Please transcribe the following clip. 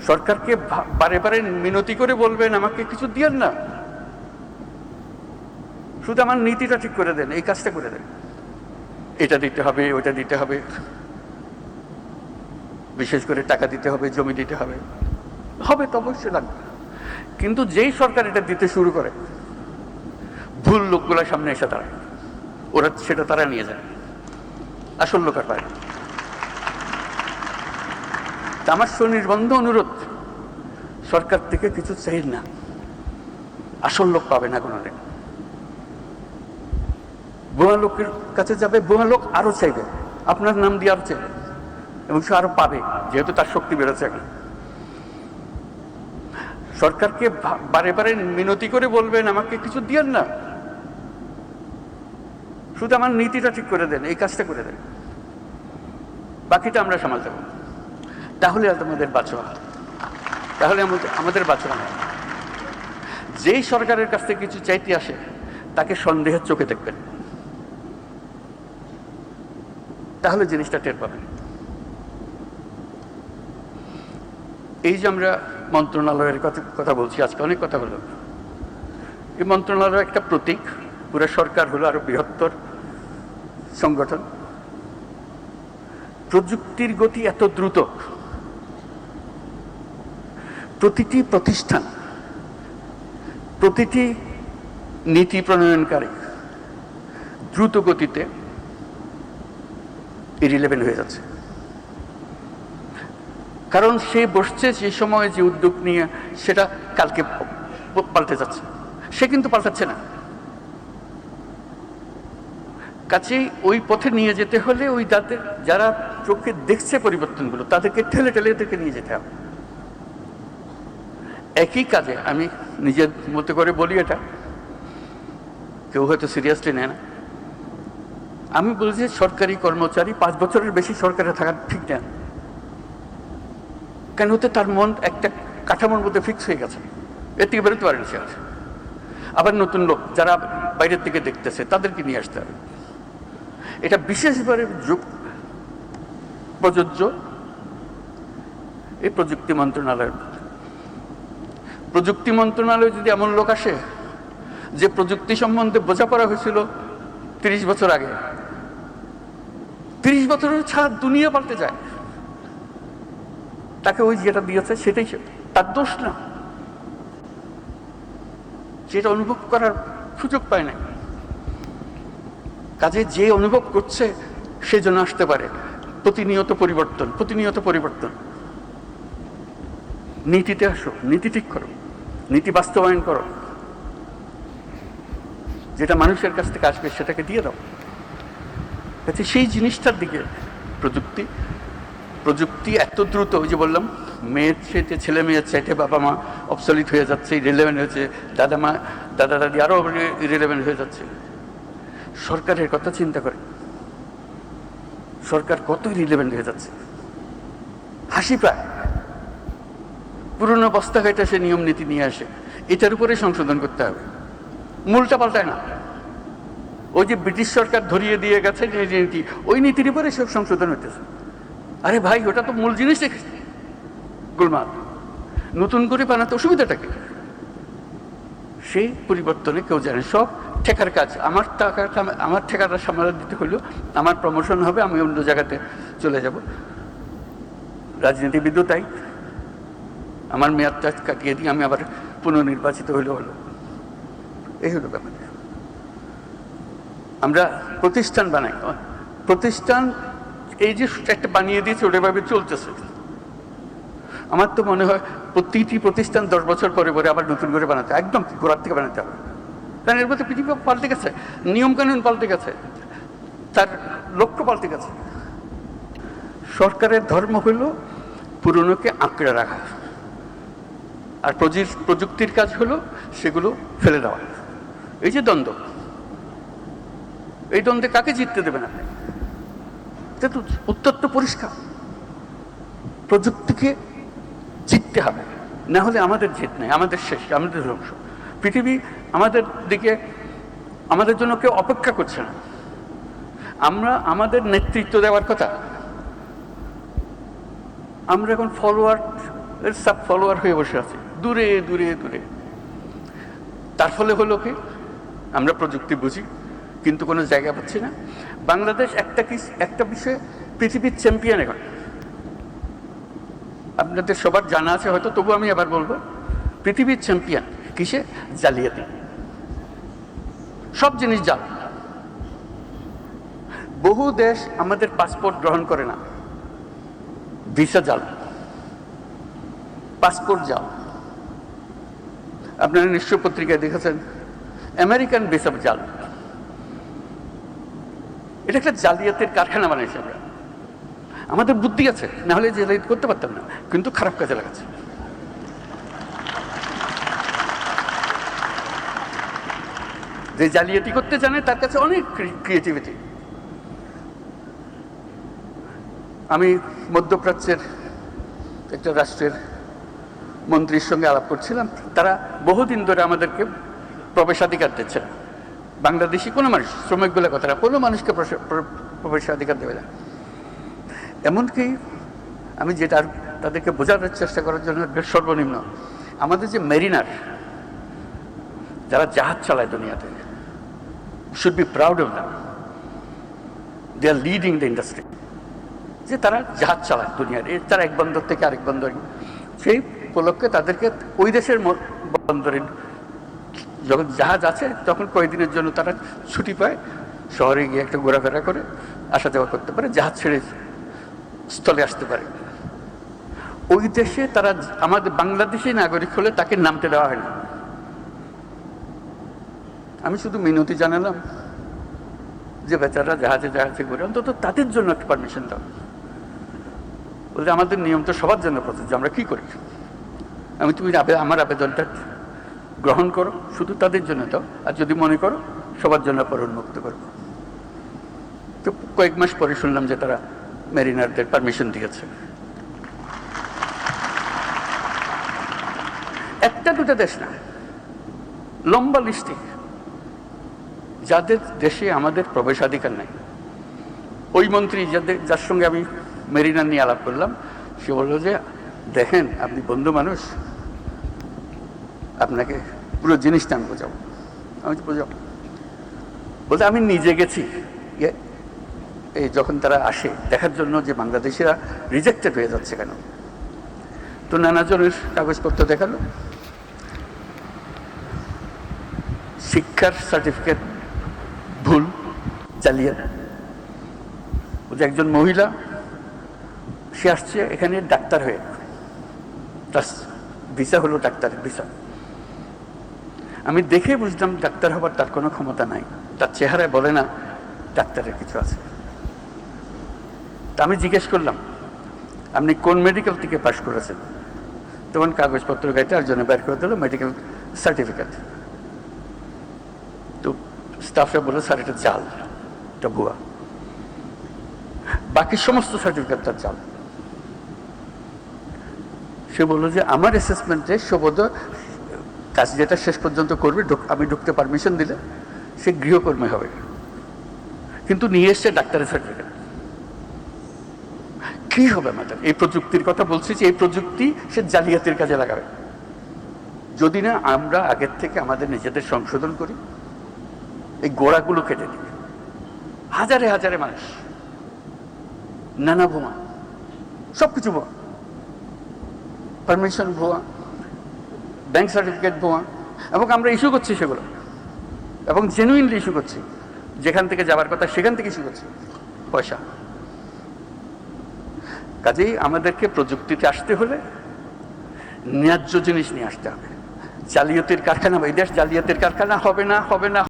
সরকারকে বারে বারে মিনতি করে বলবেন আমাকে কিছু দিয়েন না, শুধু আমার নীতিটা ঠিক করে দেন, এই কাজটা করে দেন, এটা দিতে হবে ওটা দিতে হবে, বিশেষ করে টাকা দিতে হবে, জমি দিতে হবে, হবে তো অবশ্যই লাগবে। কিন্তু যেই সরকার এটা দিতে শুরু করে ভুল লোকগুলোর সামনে এসে দাঁড়ায়, ওরা সেটা তারা নিয়ে যায়, আসল লোক আর পায়। আমার সুনির্বন্ধ অনুরোধ, সরকার থেকে কিছু চাই না, আসল লোক পাবে না কোনোদিন। বোমা লোকের কাছে যাবে, বোমা লোক আরো চাইবে, আপনার নাম দিয়ে আরো চাইবে, এবং সে আরো পাবে, যেহেতু তার শক্তি বেড়েছে এখন। সরকারকে বারে বারে মিনতি করে বলবেন আমাকে কিছু দিয়েন না, শুধু আমার নীতিটা ঠিক করে দেন, এই কাজটা করে দেন, বাকিটা আমরা সামাল দেব। তাহলে আমাদের বাঁচা, তাহলে আমাদের বাঁচা হয়। যেই সরকারের কাছ থেকে কিছু চাইতে আসে তাকে সন্দেহের চোখে দেখবেন, তাহলে জিনিসটা টের পাবেন। এই যে আমরা মন্ত্রণালয়ের কথা বলছি, আজকে অনেক কথা হলো, এই মন্ত্রণালয় একটা প্রতীক, পুরো সরকার হলো আরো বৃহত্তর সংগঠন। প্রযুক্তির গতি এত দ্রুত, প্রতিটি প্রতিষ্ঠান, প্রতিটি নীতি প্রণয়নকারী দ্রুত গতিতে ইরিলেভেন্ট হয়ে যাচ্ছে। কারণ সে বসছে যে সময় যে উদ্যোগ নিয়ে, সেটা কালকে পাল্টে যাচ্ছে, সে কিন্তু পাল্টাচ্ছে না। কাছেই ওই পথে নিয়ে যেতে হলে ওই যারা চোখে দেখছে পরিবর্তনগুলো, তাদেরকে ঠেলে ঠেলে এদেরকে নিয়ে যেতে হবে। একই কাজে আমি নিজের মতো করে বলি, এটা কেউ হয়তো সিরিয়াসলি নেয় না, আমি বলছি সরকারি কর্মচারী 5 বছরের বেশি সরকারে থাকা ঠিক না। কেন হতে তার মন একটা কাঠামোর মধ্যে ফিক্স হয়ে গেছে, এর থেকে বেরোতে পারেন সে। আবার নতুন লোক যারা বাইরের থেকে দেখতেছে তাদেরকে নিয়ে আসতে হবে। এটা বিশেষভাবে প্রযোজ্য এই প্রযুক্তি মন্ত্রণালয়ের। প্রযুক্তি মন্ত্রণালয়ে যদি এমন লোক আসে যে প্রযুক্তি সম্বন্ধে বোঝাপড়া হয়েছিল 30 বছর আগে, 30 বছরের ছাড় দুনিয়া পাল্টে যায়, তাকে ওই যেটা দিয়েছে সেটাই তার দোষ না, যেটা অনুভব করার সুযোগ পায় না। কাজে যে অনুভব করছে সে যেন আসতে পারে। প্রতিনিয়ত পরিবর্তন, প্রতিনিয়ত পরিবর্তন। নীতিতে আসো, নীতি ঠিক করো, নীতি বাস্তবায়ন করো, যেটা মানুষের কাছ থেকে আসবে সেটাকে দিয়ে দাও। কাজে সেই জিনিসটার দিকে প্রযুক্তি এত দ্রুত, ওই যে বললাম মেয়ের চাইতে ছেলে মেয়ের চাইতে বাবা মা অবসলিট হয়ে যাচ্ছে, ইরিলেভেন্ট হয়েছে, দাদা দাদি আরো ইরিলেভেন্ট হয়ে যাচ্ছে। সরকারের কথা চিন্তা করে, সরকার কত ইরিলেভেন্ট হয়ে যাচ্ছে, হাসি পায়। পুরনো বস্তা ঘাইটা সে নিয়ম নীতি নিয়ে আসে, এটার উপরে সংশোধন করতে হবে, মূলটা পাল্টায় না। ওই যে ব্রিটিশ সরকার ধরিয়ে দিয়ে গেছে যে নীতি, ওই নীতির উপরে সব সংশোধন হইতেছে। আরে ভাই, ওটা তো মূল জিনিস রেখেছে গোলমাল, নতুন করে বানাতে অসুবিধাটা কি? সেই পরিবর্তনে কেউ জানে, সব ঠেকার কাজ। আমার ঠেকাটা সামাল দিতে হলো, আমার প্রমোশন হবে, আমি অন্য জায়গাতে চলে যাব। রাজনীতিবিদও তাই, আমার মেয়াদটা কাটিয়ে দিয়ে আমি আবার পুনর্নির্বাচিত হলো। এই হলো ব্যাপার। আমরা প্রতিষ্ঠান বানাই, প্রতিষ্ঠান এই যে একটা বানিয়ে দিয়েছে ওটাভাবে চলতেছে। আমার তো মনে হয় প্রতিটি প্রতিষ্ঠান 10 বছর পরে পরে আবার নতুন করে বানাতে, একদম গোড়ার থেকে বানাতে হবে। কারণ এর মধ্যে পৃথিবী পাল্টে গেছে, নিয়মকানুন পাল্টে গেছে, তার লক্ষ্য পাল্টে গেছে। সরকারের ধর্ম হইল পুরনোকে আঁকড়ে রাখা, আর প্রযুক্তির কাজ হলো সেগুলো ফেলে দেওয়া। এই যে দ্বন্দ্ব, এই দ্বন্দ্বে কাকে জিততে দেবেন আপনি? উত্তর তো পরিষ্কার, প্রযুক্তিকে জিততে হবে, না হলে আমাদের জিত নেই, আমাদের শেষ, আমাদের ধ্বংস। পৃথিবী আমাদের দিকে, আমাদের জন্য কেউ অপেক্ষা করছে না। আমরা আমাদের নেতৃত্ব দেওয়ার কথা, আমরা এখন ফলোয়ার সাব ফলোয়ার হয়ে বসে আছে দূরে দূরে দূরে। তার ফলে হলো কি, আমরা প্রযুক্তি বুঝি কিন্তু কোনো জায়গা পাচ্ছি না। বাংলাদেশ একটা বিষয়ে পৃথিবীর চ্যাম্পিয়ন এখন। আপনাদের সবার জানা আছে হয়তো, তবু আমি আবার বলবো, পৃথিবীর চ্যাম্পিয়ন কিসে? জালিয়াতি। সব জিনিস জাল। বহু দেশ আমাদের পাসপোর্ট গ্রহণ করে না, ভিসা জাল, পাসপোর্ট জাল। আপনারা নিশ্চয় পত্রিকায় দেখেছেন আমেরিকান ভিসা জাল। এটা একটা জালিয়াতের কারখানা বানিয়েছে আমরা। আমাদের বুদ্ধি আছে, না হলে জালিয়াত করতে পারতাম না, কিন্তু খারাপ কাজে লাগাচ্ছে। যে জালিয়াতি করতে জানে তার কাছে অনেক ক্রিয়েটিভিটি। আমি মধ্যপ্রাচ্যের একটা রাষ্ট্রের মন্ত্রীর সঙ্গে আলাপ করছিলাম। তারা বহুদিন ধরে আমাদেরকে প্রবেশাধিকার দিচ্ছে না। বাংলাদেশি কোনো মানুষ, শ্রমিক বলে কথাটা, কোনো মানুষকে প্রবেশাধিকার দেবে না। এমনকি আমি যেটা তাদেরকে বোঝানোর চেষ্টা করার জন্য সর্বনিম্ন, আমাদের যে মেরিনার, যারা জাহাজ চালায় দুনিয়াতে, should be proud of them. They are leading the industry. যে তারা জাহাজ চালায় দুনিয়ার, তারা এক বন্দর থেকে আরেক বন্দর। সেই উপলক্ষে তাদেরকে ওই দেশের বন্দরে যখন জাহাজ আছে তখন কয়েকদিনের জন্য তারা ছুটি পায়, শহরে গিয়ে একটা ঘোরাফেরা করে আসা যাওয়া করতে পারে, জাহাজ ছেড়ে স্থলে আসতে পারে। ওই দেশে তারা আমাদের বাংলাদেশি নাগরিক হলে তাকে নামতে দেওয়া হয় না। আমি শুধু মিনতি জানালাম যে বেচারা জাহাজে জাহাজে ঘুরে, অন্তত তাদের জন্য একটা পারমিশন দাও। বলতে আমাদের নিয়ম তো সবার জন্য প্রযোজ্য, আমরা কি করি? তুমি আমার আবেদনটা গ্রহণ করো, শুধু তাদের জন্য দাও, আর যদি মনে করো সবার জন্য পর উন্মুক্ত করবো। তো কয়েক মাস পরে শুনলাম যে তারা মেরিনারদের পারমিশন দিয়েছে। একটা দুটা দেশ না, লম্বা লিস্টে যাদের দেশে আমাদের প্রবেশাধিকার নাই। ওই মন্ত্রী যার সঙ্গে আমি মেরিনার নিয়ে আলাপ করলাম, সে বলল যে দেখেন আপনি বন্ধু মানুষ, আপনাকে পুরো জিনিসটা আমি বোঝাবো। আমি বোঝাবো বলতে আমি নিজে গেছি এই যখন তারা আসে দেখার জন্য যে বাংলাদেশিরা রিজেক্টেড হয়ে যাচ্ছে কেন। তো নানাজনের কাগজপত্র দেখালো, শিক্ষার সার্টিফিকেট ভুল, জালিয়াত। বলছে একজন মহিলা, সে আসছে এখানে ডাক্তার হয়ে, তার ভিসা হলো ডাক্তারের ভিসা। আমি দেখে বুঝলাম ডাক্তার হবার তার কোনো ক্ষমতা নাই, তার চেহারায় বলে না ডাক্তারের কিছু আছে। তা আমি জিজ্ঞেস করলাম আপনি কোন মেডিকেল থেকে পাশ করেছেন? তখন কাগজপত্র গাইতে আর জন্য বের করে দিল মেডিকেল সার্টিফিকেট। তো স্টাফরা বলে স্যার এটা জাল, এটা ভুয়া, বাকি সমস্ত সার্টিফিকেট তার জাল। সে বললো যে আমার অ্যাসেসমেন্টে সবোধ কাজ যেটা শেষ পর্যন্ত করবে, আমি ঢুকতে পারমিশন দিলে সে গৃহকর্মী হবে, কিন্তু নিয়ে এসছে ডাক্তারের সার্টিফিকেট। কি হবে আমাদের? এই প্রযুক্তির কথা বলছি যে এই প্রযুক্তি সে জালিয়াতির কাজে লাগাবে। যদি না আমরা আগের থেকে আমাদের নিজেদের সংশোধন করি, এই গোড়াগুলো কেটে দিই। হাজারে হাজারে মানুষ, নানা ভুয়া, সবকিছু ভুয়া, পারমিশন ভুয়া, ব্যাংক সার্টিফিকেট ভুয়া, এবং আমরা ইস্যু করছি সেগুলো, এবং জেনুইনলি ইস্যু করছি। যেখান থেকে যাবার কথা সেখান থেকে ইস্যু করছি পয়সা। কাজেই আমাদেরকে প্রযুক্তিতে আসতে হলে ন্যায্য জিনিস নিয়ে আসতে হবে। জালিয়াতির কারখানা, এই দেশ জালিয়াতির কারখানা হবে না, হবে না।